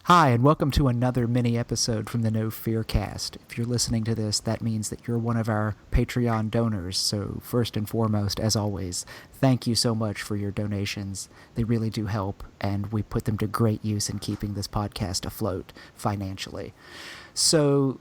Hi, and welcome to another mini episode from the No Fear Cast. If you're listening to this, that means that you're one of our Patreon donors, so first and foremost, as always, thank you so much for your donations. They really do help, and we put them to great use in keeping this podcast afloat financially. So,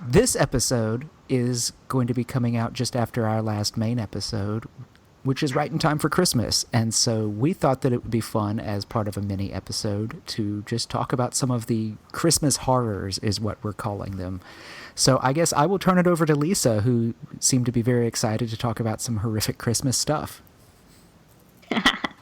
this episode is going to be coming out just after our last main episode, which is right in time for Christmas. And so we thought that it would be fun as part of a mini episode to just talk about some of the Christmas horrors is what we're calling them. So I guess I will turn it over to Lisa, who seemed to be very excited to talk about some horrific Christmas stuff.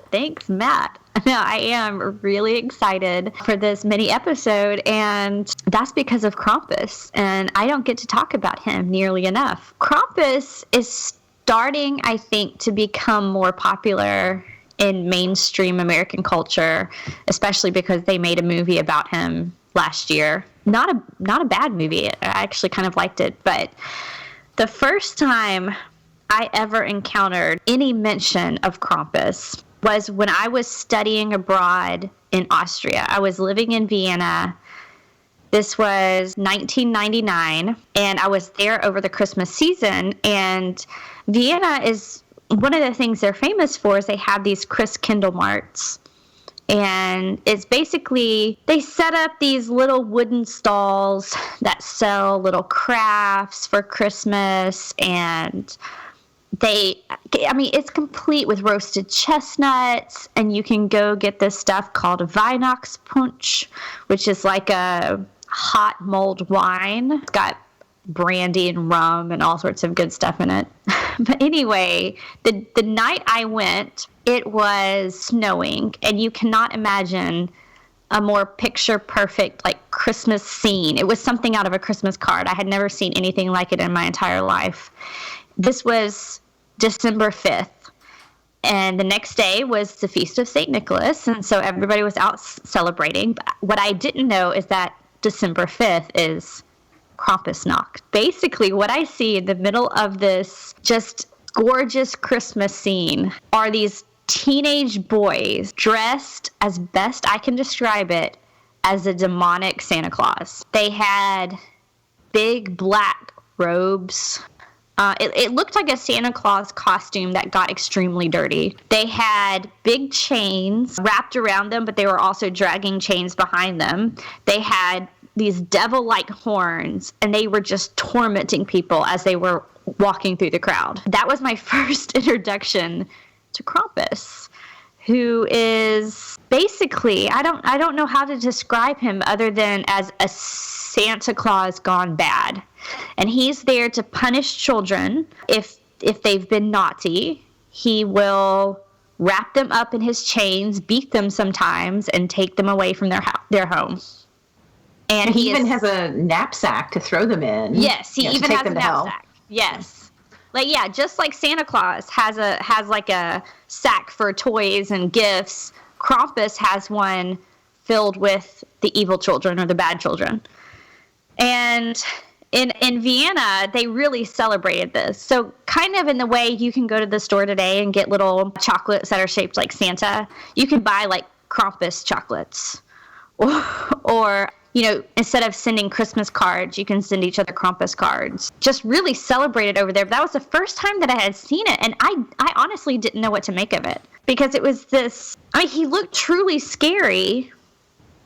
Thanks, Matt. No, I am really excited for this mini episode, and that's because of Krampus, and I don't get to talk about him nearly enough. Krampus is starting, I think, to become more popular in mainstream American culture, especially because they made a movie about him last year. Not a bad movie. I actually kind of liked it, but the first time I ever encountered any mention of Krampus was when I was studying abroad in Austria. I was living in Vienna. This was 1999, and I was there over the Christmas season, and Vienna is one of the things they're famous for is they have these Christkindlmarkts. And it's basically, they set up these little wooden stalls that sell little crafts for Christmas, and it's complete with roasted chestnuts, and you can go get this stuff called Weihnachtspunsch, which is like a hot mulled wine. It's got brandy and rum and all sorts of good stuff in it. But anyway, the night I went, it was snowing, and you cannot imagine a more picture-perfect, Christmas scene. It was something out of a Christmas card. I had never seen anything like it in my entire life. This was December 5th, and the next day was the Feast of St. Nicholas, and so everybody was out celebrating. But what I didn't know is that December 5th is Krampusnacht. Basically, what I see in the middle of this just gorgeous Christmas scene are these teenage boys dressed, as best I can describe it, as a demonic Santa Claus. They had big black robes. It looked like a Santa Claus costume that got extremely dirty. They had big chains wrapped around them, but they were also dragging chains behind them. They had these devil-like horns, and they were just tormenting people as they were walking through the crowd. That was my first introduction to Krampus, who is basically, I don't know how to describe him other than as a Santa Claus gone bad. And he's there to punish children if they've been naughty. He will wrap them up in his chains, beat them sometimes, and take them away from their home. And he even has a knapsack to throw them in. Yes, he even has a knapsack. Yes. Just like Santa Claus has a sack for toys and gifts, Krampus has one filled with the evil children or the bad children. And in Vienna, they really celebrated this. So kind of in the way you can go to the store today and get little chocolates that are shaped like Santa, you can buy Krampus chocolates. Or instead of sending Christmas cards, you can send each other Krampus cards. Just really celebrated over there. But that was the first time that I had seen it, and I honestly didn't know what to make of it. Because it was he looked truly scary,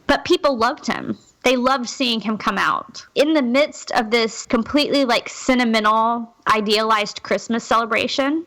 but people loved him. They loved seeing him come out. In the midst of this completely sentimental, idealized Christmas celebration,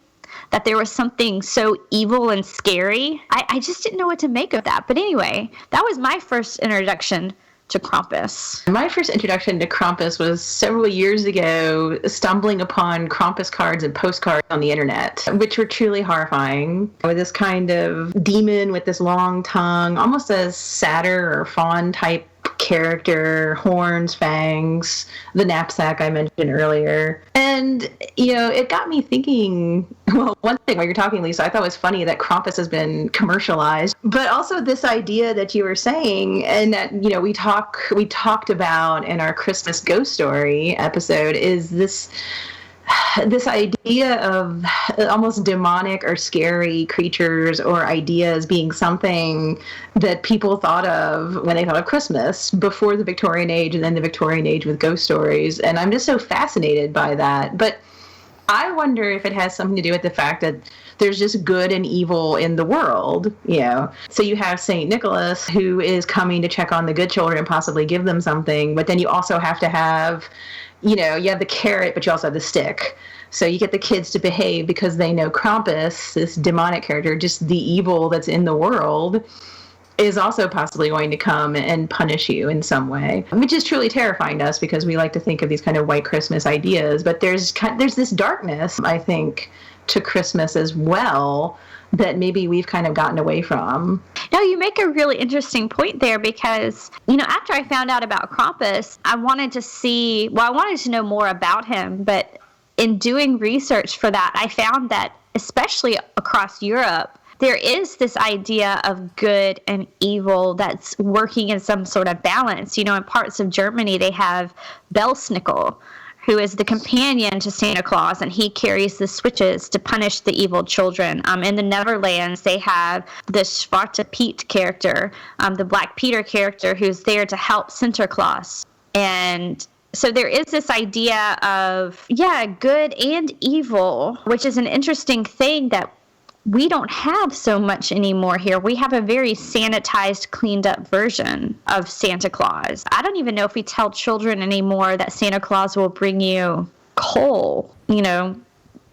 that there was something so evil and scary, I just didn't know what to make of that. But anyway, that was my first introduction to Krampus. My first introduction to Krampus was several years ago, stumbling upon Krampus cards and postcards on the internet, which were truly horrifying. With this kind of demon with this long tongue, almost a satyr or faun type character, horns, fangs, the knapsack I mentioned earlier. And, it got me thinking, well, one thing while you're talking, Lisa, I thought was funny that Krampus has been commercialized, but also this idea that you were saying, and that, we talked about in our Christmas ghost story episode, is this this idea of almost demonic or scary creatures or ideas being something that people thought of when they thought of Christmas before the Victorian age, and then the Victorian age with ghost stories. And I'm just so fascinated by that. But I wonder if it has something to do with the fact that there's just good and evil in the world, you know. So you have St. Nicholas, who is coming to check on the good children and possibly give them something, but then you also have to have, you know, you have the carrot, but you also have the stick. So you get the kids to behave because they know Krampus, this demonic character, just the evil that's in the world, is also possibly going to come and punish you in some way, which is truly terrifying to us because we like to think of these kind of white Christmas ideas. But there's this darkness, I think, to Christmas as well that maybe we've kind of gotten away from. No, you make a really interesting point there because, you know, after I found out about Krampus, I wanted to know more about him. But in doing research for that, I found that, especially across Europe, there is this idea of good and evil that's working in some sort of balance. You know, in parts of Germany, they have Belsnickel, who is the companion to Santa Claus, and he carries the switches to punish the evil children. In the Netherlands, they have the Zwarte Piet character, the Black Peter character, who's there to help Sinterklaas. And so there is this idea of, good and evil, which is an interesting thing that we don't have so much anymore here. We have a very sanitized, cleaned up version of Santa Claus. I don't even know if we tell children anymore that Santa Claus will bring you coal. You know,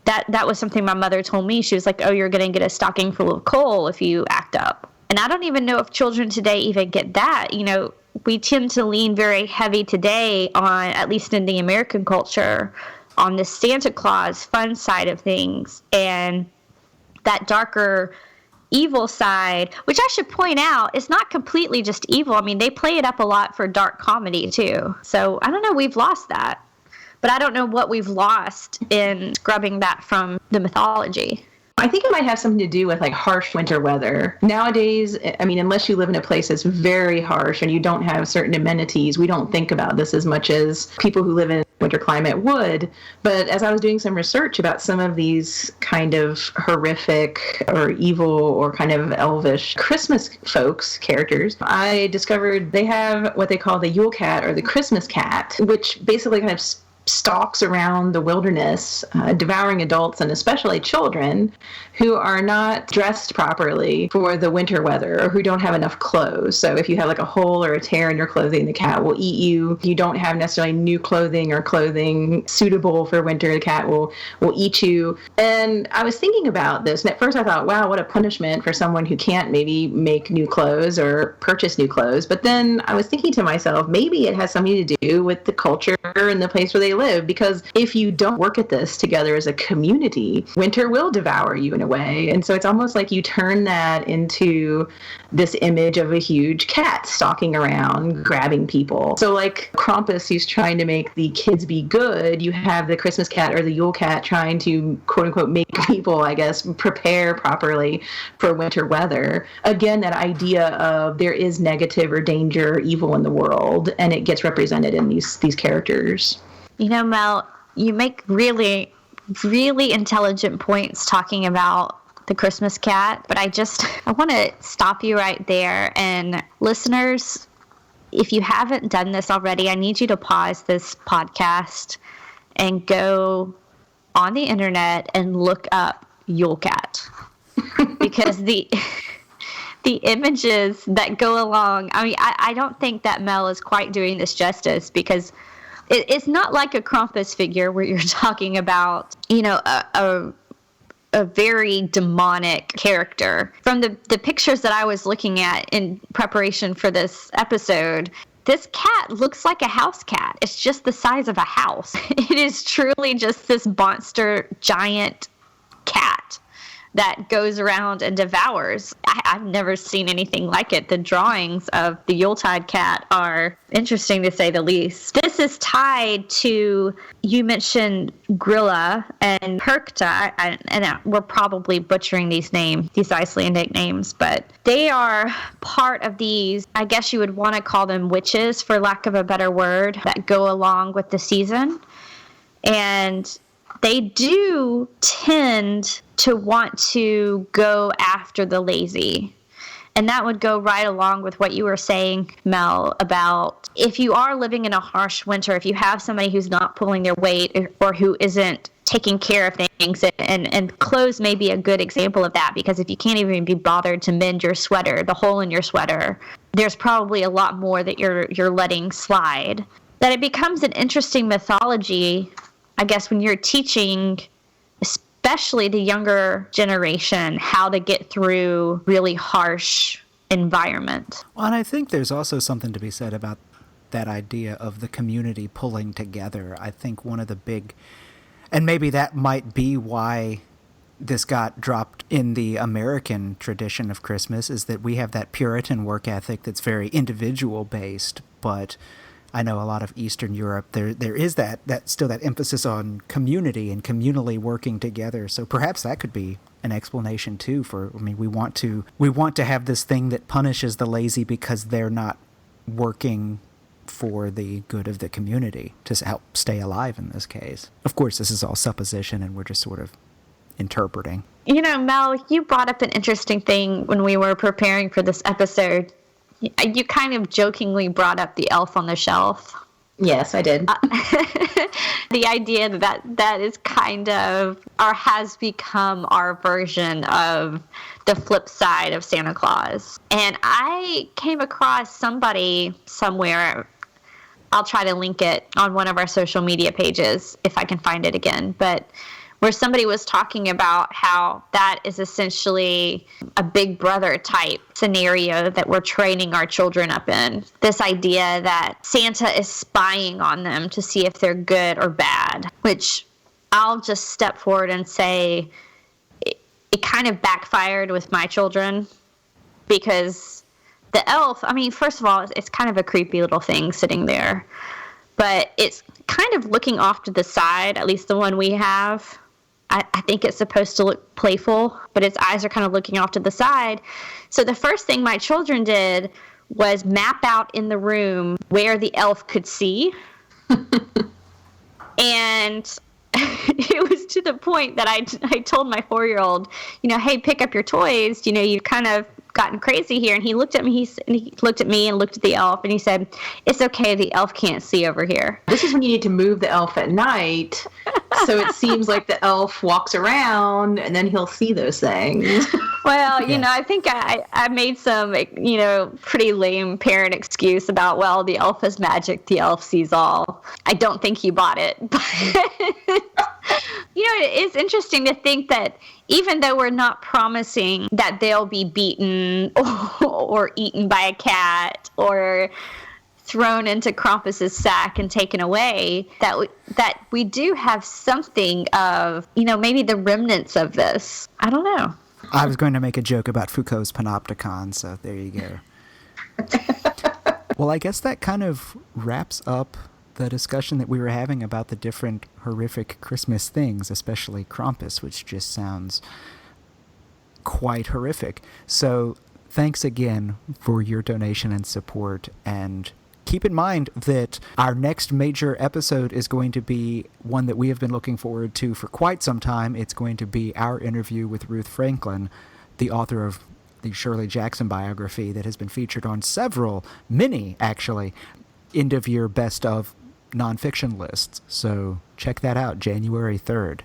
that was something my mother told me. She was like, oh, you're going to get a stocking full of coal if you act up. And I don't even know if children today even get that. You know, we tend to lean very heavy today on, at least in the American culture, on the Santa Claus fun side of things. And that darker evil side, which I should point out is not completely just evil. I mean, they play it up a lot for dark comedy too. So I don't know, we've lost that. But I don't know what we've lost in scrubbing that from the mythology. I think it might have something to do with like harsh winter weather. Nowadays, I mean, unless you live in a place that's very harsh and you don't have certain amenities, we don't think about this as much as people who live in winter climate would. But as I was doing some research about some of these kind of horrific or evil or kind of elvish Christmas folks characters, I discovered they have what they call the Yule Cat or the Christmas cat, which basically kind of stalks around the wilderness, devouring adults and especially children who are not dressed properly for the winter weather or who don't have enough clothes. So if you have like a hole or a tear in your clothing, the cat will eat you. If you don't have necessarily new clothing or clothing suitable for winter, the cat will eat you. And I was thinking about this, and at first I thought, wow, what a punishment for someone who can't maybe make new clothes or purchase new clothes. But then I was thinking to myself, maybe it has something to do with the culture and the place where they live, because if you don't work at this together as a community, winter will devour you in a way. And so it's almost like you turn that into this image of a huge cat stalking around, grabbing people. So like Krampus, who's trying to make the kids be good, you have the Christmas cat or the Yule Cat trying to, quote unquote, make people, I guess, prepare properly for winter weather. Again, that idea of there is negative or danger or evil in the world, and it gets represented in these characters. You know, Mel, you make really, really intelligent points talking about the Christmas cat, but I want to stop you right there. And listeners, if you haven't done this already, I need you to pause this podcast and go on the internet and look up Yule Cat. Because the images that go along, I mean, I don't think that Mel is quite doing this justice, because it's not like a Krampus figure where you're talking about, you know, a very demonic character. From the pictures that I was looking at in preparation for this episode, this cat looks like a house cat. It's just the size of a house. It is truly just this monster giant cat that goes around and devours. I've never seen anything like it. The drawings of the Yuletide cat are interesting to say the least. This is tied to, you mentioned Grilla and Perkta, and we're probably butchering these names, these Icelandic names, but they are part of these, I guess you would want to call them witches, for lack of a better word, that go along with the season. And they do tend to want to go after the lazy. And that would go right along with what you were saying, Mel, about if you are living in a harsh winter, if you have somebody who's not pulling their weight or who isn't taking care of things, and clothes may be a good example of that, because if you can't even be bothered to mend your sweater, the hole in your sweater, there's probably a lot more that you're letting slide. That it becomes an interesting mythology, I guess, when you're teaching especially the younger generation how to get through really harsh environment. Well, and I think there's also something to be said about that idea of the community pulling together. I think one of the big, and maybe that might be why this got dropped in the American tradition of Christmas, is that we have that Puritan work ethic that's very individual based, but I know a lot of Eastern Europe, there is that still that emphasis on community and communally working together. So perhaps that could be an explanation too for, I mean, we want to have this thing that punishes the lazy because they're not working for the good of the community to help stay alive in this case. Of course, this is all supposition and we're just sort of interpreting. You know, Mel, you brought up an interesting thing when we were preparing for this episode. You kind of jokingly brought up the elf on the shelf. Yes, I did. The idea that is kind of, or has become, our version of the flip side of Santa Claus. And I came across somebody somewhere, I'll try to link it on one of our social media pages if I can find it again, but where somebody was talking about how that is essentially a big brother type scenario that we're training our children up in. This idea that Santa is spying on them to see if they're good or bad, which I'll just step forward and say it kind of backfired with my children, because the elf, I mean, first of all, it's kind of a creepy little thing sitting there, but it's kind of looking off to the side, at least the one we have. I think it's supposed to look playful, but its eyes are kind of looking off to the side. So the first thing my children did was map out in the room where the elf could see. And it was to the point that I told my 4-year-old, hey, pick up your toys. You've kind of gotten crazy here. And he looked at me, he looked at me and looked at the elf, and he said, it's okay, the elf can't see over here. This is when you need to move the elf at night, so it seems like the elf walks around and then he'll see those things. Well, I think I made some, pretty lame parent excuse about, well, the elf is magic, the elf sees all. I don't think he bought it. But, it is interesting to think that even though we're not promising that they'll be beaten or eaten by a cat or thrown into Krampus's sack and taken away, that we do have something of, maybe the remnants of this. I don't know. I was going to make a joke about Foucault's Panopticon, so there you go. Well, I guess that kind of wraps up the discussion that we were having about the different horrific Christmas things, especially Krampus, which just sounds quite horrific. So thanks again for your donation and support, and keep in mind that our next major episode is going to be one that we have been looking forward to for quite some time. It's going to be our interview with Ruth Franklin, the author of the Shirley Jackson biography that has been featured on many actually, end-of-year best of nonfiction lists. So check that out, January 3rd.